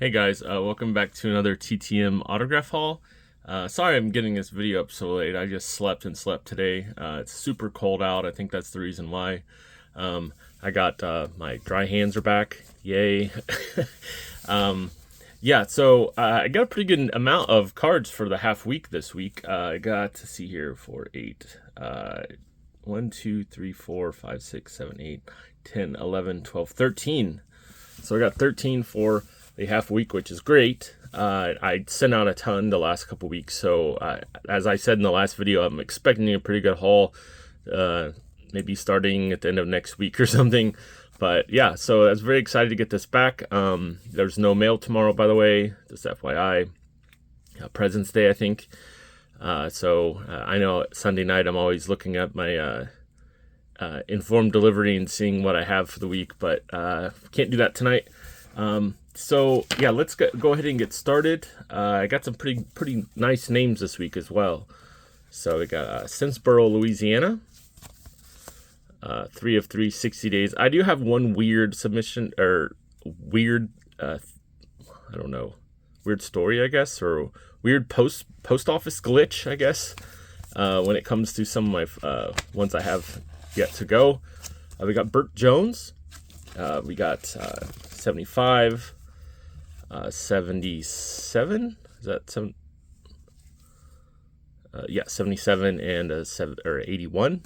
Hey guys, welcome back to another TTM autograph haul. Sorry I'm getting this video up so late. I just slept and slept today. It's super cold out. I think that's the reason why. I got my dry hands are back. Yay. Yeah, so I got a pretty good amount of cards for the half week this week. I got to see here for 8. 1, 2, 3, 4, 5, 6, 7, 8, 10, 11, 12, 13. So I got 13 for the half week, which is great. I sent out a ton the last couple weeks, so as I said in the last video, I'm expecting a pretty good haul, maybe starting at the end of next week or something. But yeah, so I was very excited to get this back. There's no mail tomorrow, by the way, just FYI. President's Day, I think. So I know Sunday night I'm always looking at my informed delivery and seeing what I have for the week, but can't do that tonight. So yeah, let's go ahead and get started. I got some pretty nice names this week as well. So we got Sinceboro, Louisiana. 3 of 3, 60 days. I do have one weird submission, or weird, I don't know, weird story, I guess, or weird post office glitch, I guess, when it comes to some of my ones I have yet to go. We got Bert Jones. We got 75, 77. Is that 7? Yeah, 77 and 81.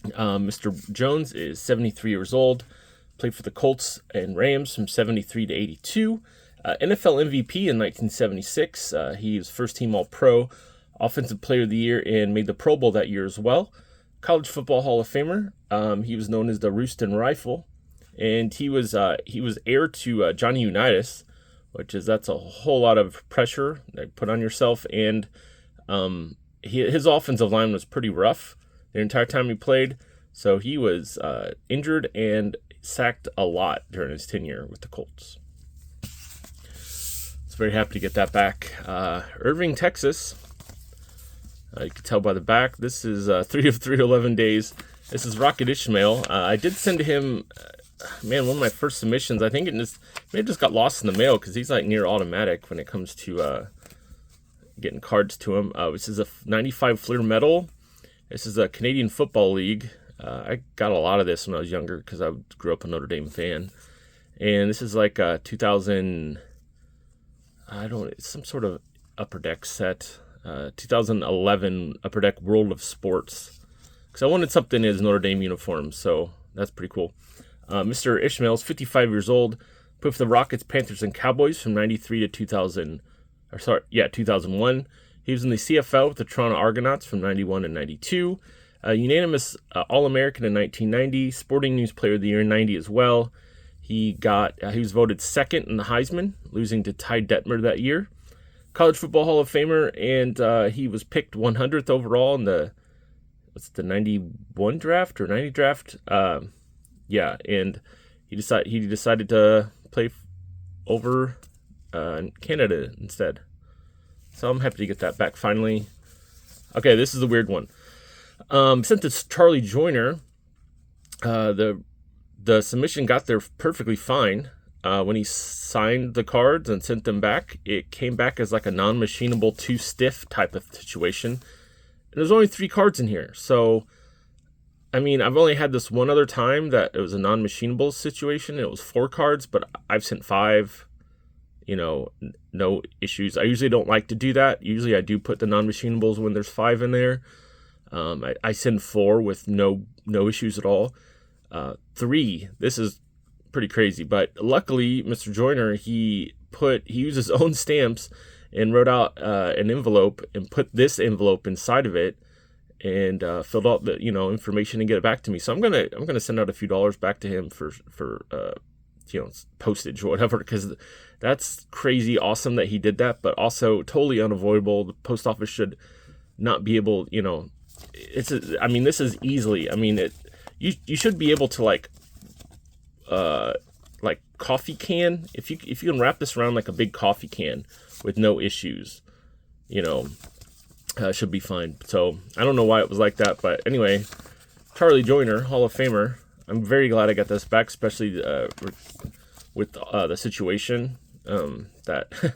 Mr. Jones is 73 years old. Played for the Colts and Rams from 73 to 82. NFL MVP in 1976. He was first team All-Pro, Offensive Player of the Year, and made the Pro Bowl that year as well. College Football Hall of Famer. He was known as the Roostin' Rifle, and he was heir to Johnny Unitas, that's a whole lot of pressure they put on yourself, and his offensive line was pretty rough the entire time he played, so he was injured and sacked a lot during his tenure with the Colts. So very happy to get that back. Irving, Texas. You can tell by the back. This is 3 of 3, 11 days. This is Rocket Ismail. I did send him, one of my first submissions. I think it may have just got lost in the mail because he's like near automatic when it comes to getting cards to him. This is a 95 Fleer Metal. This is a Canadian Football League. I got a lot of this when I was younger because I grew up a Notre Dame fan. And this is like a 2000, some sort of Upper Deck set. 2011 Upper Deck World of Sports. Because I wanted something in his Notre Dame uniform, so that's pretty cool. Mr. Ismail is 55 years old. Played for the Rockets, Panthers, and Cowboys from 93 to 2001. He was in the CFL with the Toronto Argonauts from 91 and 92. Unanimous All-American in 1990. Sporting News Player of the Year in 90 as well. He was voted second in the Heisman, losing to Ty Detmer that year. College Football Hall of Famer, and he was picked 100th overall in the 91 draft or 90 draft. Yeah, and he decided to play over in Canada instead. So I'm happy to get that back finally. Okay, this is a weird one. Sent to Charlie Joyner. The submission got there perfectly fine. When he signed the cards and sent them back, it came back as like a non-machinable, too stiff type of situation. And there's only 3 cards in here. So, I've only had this one other time that it was a non-machinable situation. It was 4 cards, but I've sent 5. No issues. I usually don't like to do that. Usually I do put the non-machinables when there's 5 in there. I send 4 with no issues at all. 3, this is pretty crazy, but luckily Mr. Joyner, he used his own stamps and wrote out an envelope and put this envelope inside of it and filled out the information and get it back to me. So I'm gonna send out a few dollars back to him for postage or whatever, because that's crazy awesome that he did that, but also totally unavoidable. The post office should not be able, this is easily, you should be able to like coffee can, if you can wrap this around like a big coffee can with no issues, should be fine. So I don't know why it was like that, but anyway, Charlie Joyner, Hall of Famer. I'm very glad I got this back, especially with the situation. that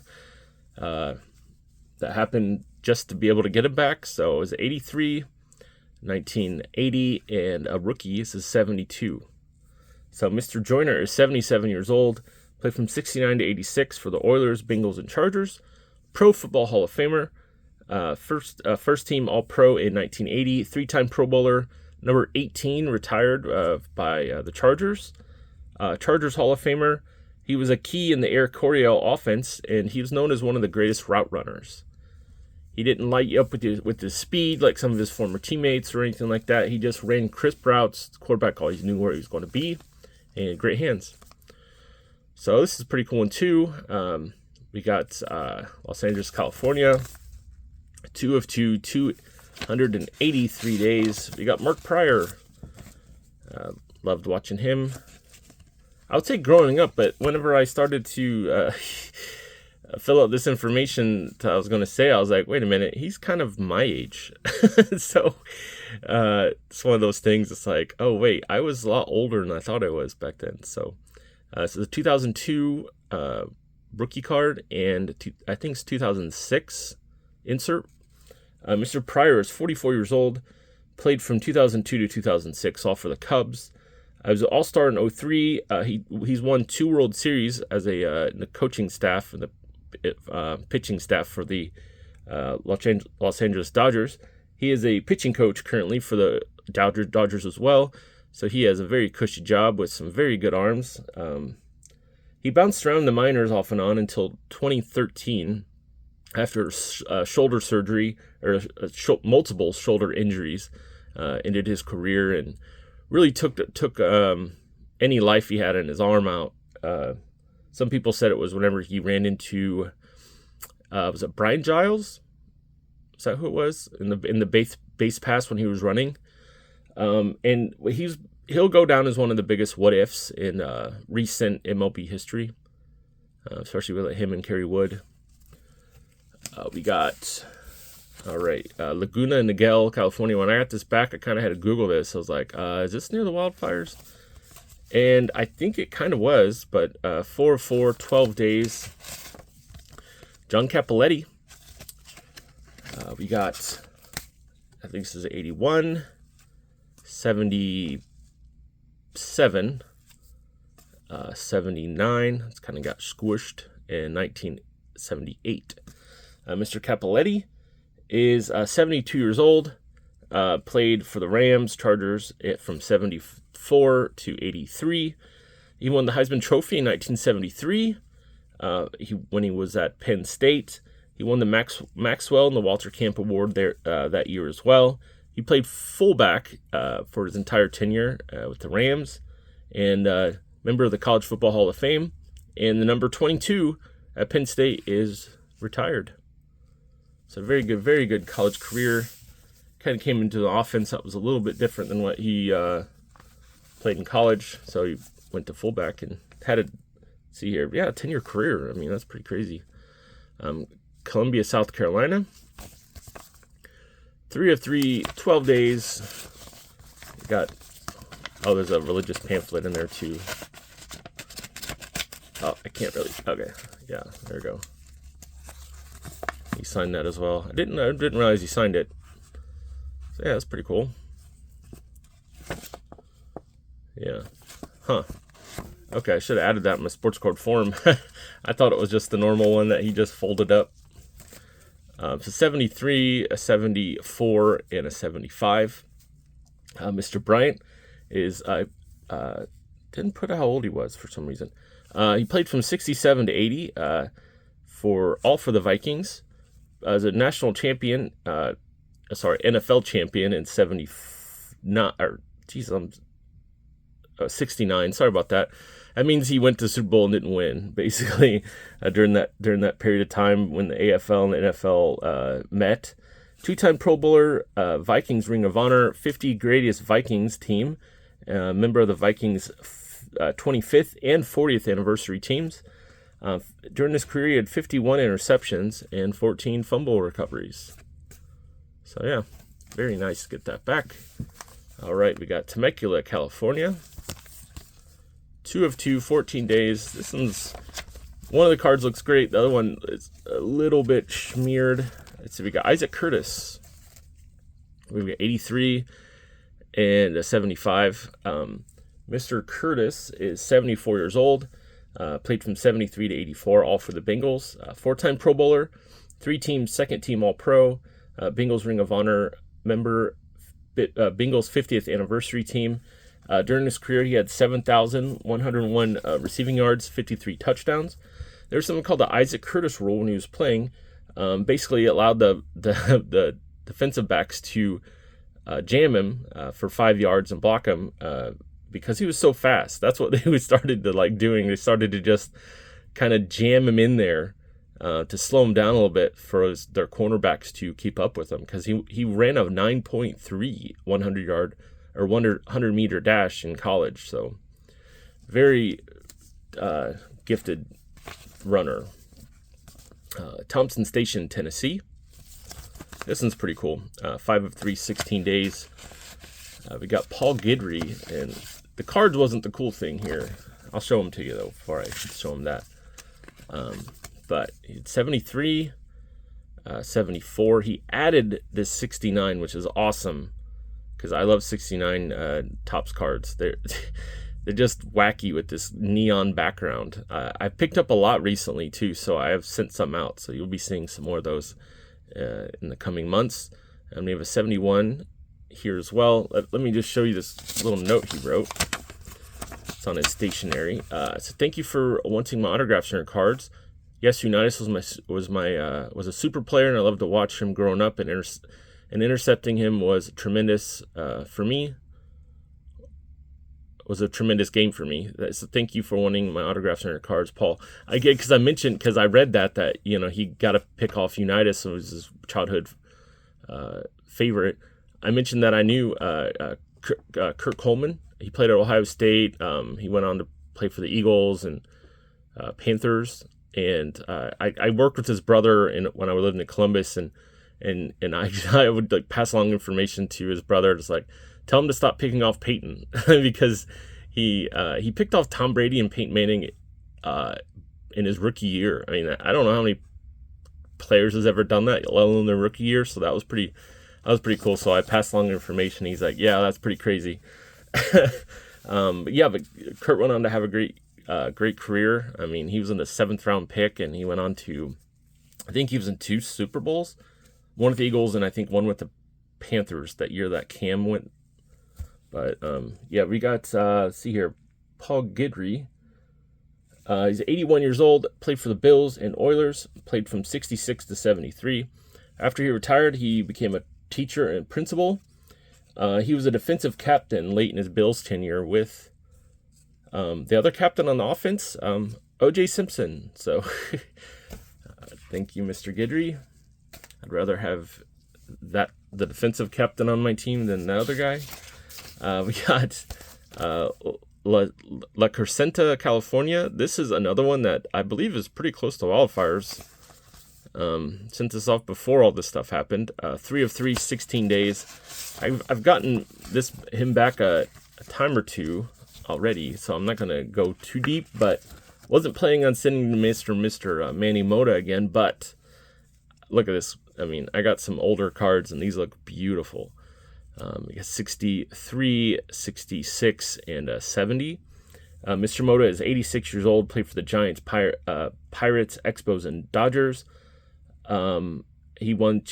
that happened just to be able to get him back. So it was 83, 1980, and a rookie. This is 72. So Mr. Joyner is 77 years old, played from 69 to 86 for the Oilers, Bengals, and Chargers. Pro Football Hall of Famer, first team All-Pro in 1980, three-time Pro Bowler, number 18, retired by the Chargers. Chargers Hall of Famer. He was a key in the Air Coryell offense, and he was known as one of the greatest route runners. He didn't light you up with his speed like some of his former teammates or anything like that. He just ran crisp routes. The quarterback always knew where he was going to be, and great hands. So this is a pretty cool one too. We got Los Angeles, California. 2 of 2, 283 days. We got Mark Pryor. Loved watching him. I would say growing up, but whenever I started to fill out this information I was going to say, I was like, wait a minute, he's kind of my age. So it's one of those things. It's like, oh, wait, I was a lot older than I thought I was back then. So the 2002 rookie card, and I think it's 2006 insert. Mr. Pryor is 44 years old, played from 2002 to 2006, all for the Cubs. He was an All-Star in 03. He's won 2 World Series as in the coaching staff and the pitching staff for the Los Angeles Dodgers. He is a pitching coach currently for the Dodgers as well, so he has a very cushy job with some very good arms. He bounced around the minors off and on until 2013 after shoulder surgery or multiple shoulder injuries ended his career and really took any life he had in his arm out. Some people said it was whenever he ran into was it Brian Giles? Is that who it was in the base pass when he was running? And he'll go down as one of the biggest what ifs in recent MLB history, especially with him and Kerry Wood. We got. All right, Laguna Niguel, California. When I got this back, I kind of had to Google this. I was like, is this near the wildfires? And I think it kind of was, but 4 of 4, 12 days. John Cappelletti. We got, I think this is 81, 77, 79. It's kind of got squished in 1978. Mr. Cappelletti is 72 years old, played for the Rams, Chargers from 74 to 83. He won the Heisman Trophy in 1973 when he was at Penn State. He won the Maxwell and the Walter Camp Award there that year as well. He played fullback for his entire tenure with the Rams, and member of the College Football Hall of Fame. And the number 22 at Penn State is retired. So very good college career. Kind of came into the offense that was a little bit different than what he played in college. So he went to fullback and had a 10-year career. I mean, that's pretty crazy. Columbia, South Carolina. 3 of 3, 12 days. There's a religious pamphlet in there too. Oh, I can't really. Okay, yeah, there we go. He signed that as well. I didn't realize he signed it. So yeah, that's pretty cool. Yeah. Huh. Okay, I should have added that in my sports card form. I thought it was just the normal one that he just folded up. So 73, a 74, and a 75. Mr. Bryant is, didn't put how old he was for some reason. He played from 67 to 80 for the Vikings. As a national champion, NFL champion in 69. Sorry about that. That means he went to the Super Bowl and didn't win, basically, during that period of time when the AFL and the NFL met. 2-time Pro Bowler, Vikings Ring of Honor, 50 Greatest Vikings team, member of the Vikings 25th and 40th anniversary teams. During his career, he had 51 interceptions and 14 fumble recoveries. So, yeah, very nice to get that back. All right, we got Temecula, California. 2 of 2, 14 days. This one's One of the cards looks great. The other one is a little bit smeared. Let's see, we got Isaac Curtis. We've got 83 and a 75. Mr. Curtis is 74 years old. Played from 73 to 84, all for the Bengals. 4-time Pro Bowler, 3-team, second-team All-Pro, Bengals Ring of Honor member, Bengals 50th anniversary team. During his career, he had 7,101 receiving yards, 53 touchdowns. There's something called the Isaac Curtis rule when he was playing. Basically, it allowed the defensive backs to jam him for 5 yards and block him because he was so fast. That's what they started to like doing. They started to just kind of jam him in there to slow him down a little bit for their cornerbacks to keep up with him, because he ran a 9.3 100-yard or 100-meter dash in college. So very gifted runner. Thompson Station, Tennessee. This one's pretty cool. 5 of 3, 16 days. We got Paul Guidry, and the cards wasn't the cool thing here. I'll show them to you, though, before I show them that. But it's 73, 74. He added this 69, which is awesome, because I love 69 Topps cards. They're just wacky with this neon background. I've picked up a lot recently, too, so I have sent some out. So you'll be seeing some more of those in the coming months. And we have a 71 here as well. Let me just show you this little note he wrote. It's on his stationery. So thank you for wanting my autographs and your cards. Yes, Unitas was a super player, and I loved to watch him growing up, and intercepting him was tremendous for me. Was a tremendous game for me. So thank you for wanting my autographs and your cards, Paul. I get, because I read that he got to pick off Unitas. It was his childhood favorite. I mentioned that I knew Kurt Coleman. He played at Ohio State. He went on to play for the Eagles and Panthers. And I worked with his brother when I was living in Columbus, and I would like pass along information to his brother, just like tell him to stop picking off Peyton because he picked off Tom Brady and Peyton Manning in his rookie year. I mean, I don't know how many players has ever done that, let alone their rookie year. So that was pretty cool. So I passed along information. He's like, yeah, that's pretty crazy. But Kurt went on to have a great career. I mean, he was in the 7th round pick, and he went on to, I think he was in 2 Super Bowls, one with the Eagles and I think one with the Panthers that year that Cam went. But we got see here, Paul Guidry. He's 81 years old, played for the Bills and Oilers, played from 66 to 73. After he retired, he became a teacher and principal. He was a defensive captain late in his Bills tenure with the other captain on the offense, O.J. Simpson. So thank you, Mr. Guidry. I'd rather have the defensive captain on my team than the other guy. We got La Crescenta, California. This is another one that I believe is pretty close to wildfires. Sent this off before all this stuff happened. 3 of 3, 16 days. I've gotten him back a time or two already, so I'm not going to go too deep, but wasn't planning on sending to Mr. Manny Mota again, but look at this. I mean, I got some older cards, and these look beautiful. We got 63, 66, and 70. Mr. Mota is 86 years old, played for the Giants, Pirates, Expos, and Dodgers. He won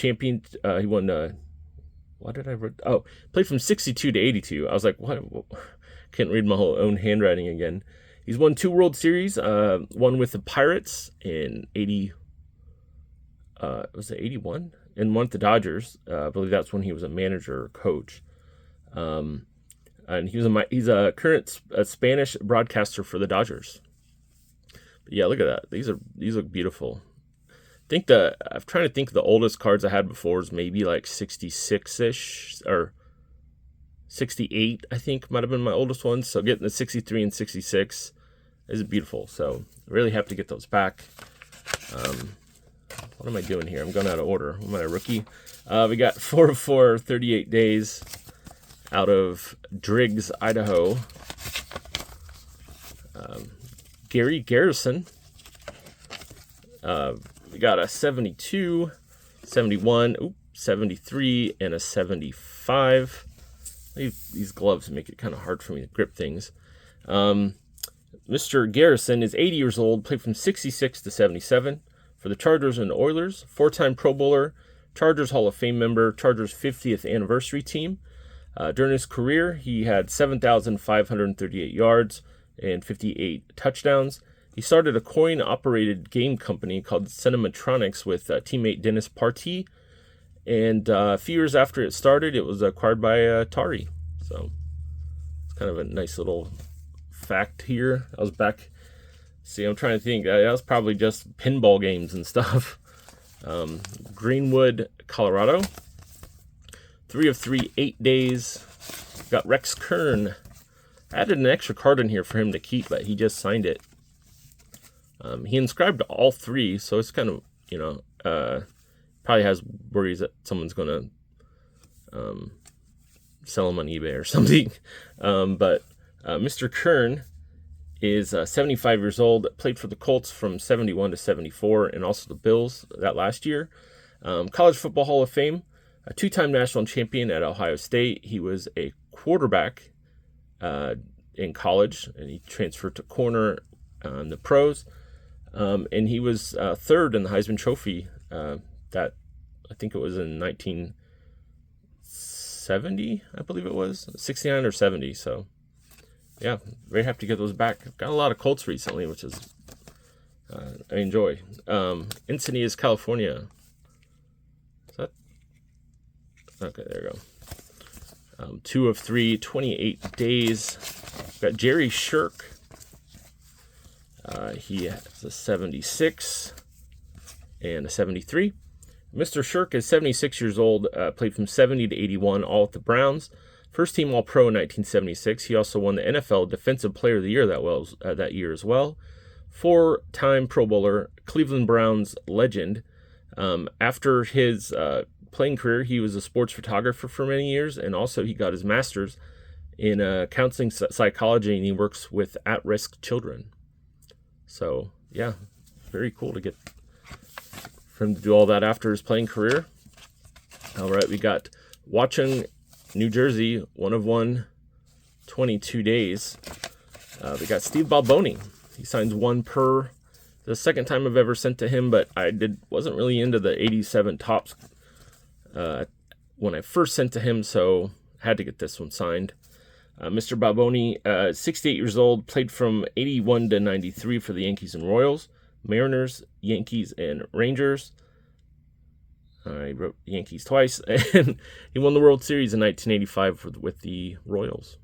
what did I write? Oh, played from 62 to 82. I was like, what? Can't read my whole own handwriting again. He's won 2 World Series, one with the Pirates in 80. Was it 81? And one with the Dodgers. I believe that's when he was a manager or coach. And he's a current Spanish broadcaster for the Dodgers. But yeah, look at that. These look beautiful. I'm trying to think the oldest cards I had before was maybe like 66-ish or 68, I think might have been my oldest one. So getting the 63 and 66 is beautiful. So really have to get those back. What am I doing here? I'm going out of order. Am I a rookie? We got 4 of 4, 38 days out of Driggs, Idaho. Garrison. We got a 72, 71, 73, and a 75. These gloves make it kind of hard for me to grip things. Mr. Garrison is 80 years old, played from 66 to 77 for the Chargers and Oilers, 4-time Pro Bowler, Chargers Hall of Fame member, Chargers 50th anniversary team. During his career, he had 7,538 yards and 58 touchdowns. He started a coin-operated game company called Cinematronics with teammate Dennis Partee. And a few years after it started, it was acquired by Atari. So it's kind of a nice little fact here. I was back. See, I'm trying to think. That was probably just pinball games and stuff. Greenwood, Colorado. 3 of 3, 8 days. Got Rex Kern. I added an extra card in here for him to keep, but he just signed it. He inscribed all 3, so it's kind of, probably has worries that someone's going to sell him on eBay or something. But Mr. Kern is 75 years old, played for the Colts from 71 to 74, and also the Bills that last year. College Football Hall of Fame, a 2-time national champion at Ohio State. He was a quarterback in college, and he transferred to corner in the pros. And he was third in the Heisman Trophy. That I think it was in 1970, I believe it was 69 or 70. So yeah, very happy to get those back. I've got a lot of Colts recently, which is I enjoy. Encinitas, California. Is that okay? There you go. 2 of 3, 28 days. Got Jerry Sherk. He has a 76 and a 73. Mr. Sherk is 76 years old, played from 70 to 81, all with the Browns. First team All-Pro in 1976. He also won the NFL Defensive Player of the Year that year as well. 4-time Pro Bowler, Cleveland Browns legend. After his playing career, he was a sports photographer for many years, and also he got his master's in counseling psychology, and he works with at-risk children. So, yeah, very cool to get for him to do all that after his playing career. All right, we got Watchung, New Jersey, 1 of 1, 22 days. We got Steve Balboni. He signs 1 per. The second time I've ever sent to him, but I wasn't really into the 87 tops when I first sent to him, so had to get this one signed. Mr. Balboni, 68 years old, played from 81 to 93 for the Yankees and Royals, Mariners, Yankees, and Rangers. I wrote Yankees twice, and he won the World Series in 1985 with the Royals.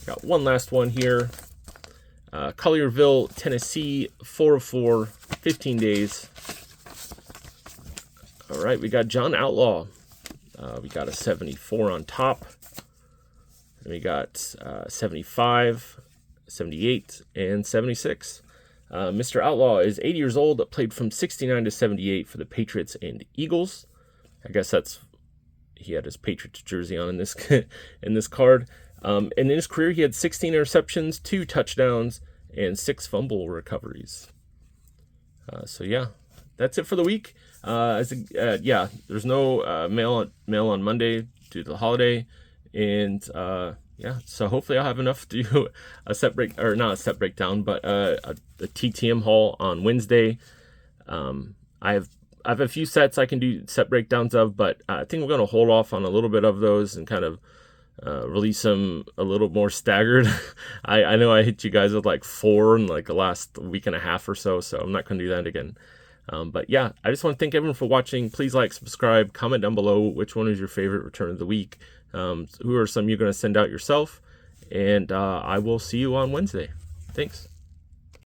Got one last one here. Collierville, Tennessee, 4 of 4, 15 days. All right, we got John Outlaw. We got a 74 on top. And we got 75, 78, and 76. Mr. Outlaw is 80 years old, played from 69 to 78 for the Patriots and Eagles. I guess he had his Patriots jersey on in this in this card. And in his career, he had 16 interceptions, 2 touchdowns, and 6 fumble recoveries. So yeah, that's it for the week. There's no mail on Monday due to the holiday, and so hopefully I'll have enough to do a set break, or not a set breakdown, but a TTM haul on Wednesday. I have a few sets I can do set breakdowns of, but I think we're going to hold off on a little bit of those and kind of release them a little more staggered. I know I hit you guys with like 4 in like the last week and a half or so I'm not going to do that again. But yeah, I just want to thank everyone for watching. Please like, subscribe, comment down below which one is your favorite return of the week. Who are some you're going to send out yourself? And I will see you on Wednesday. Thanks.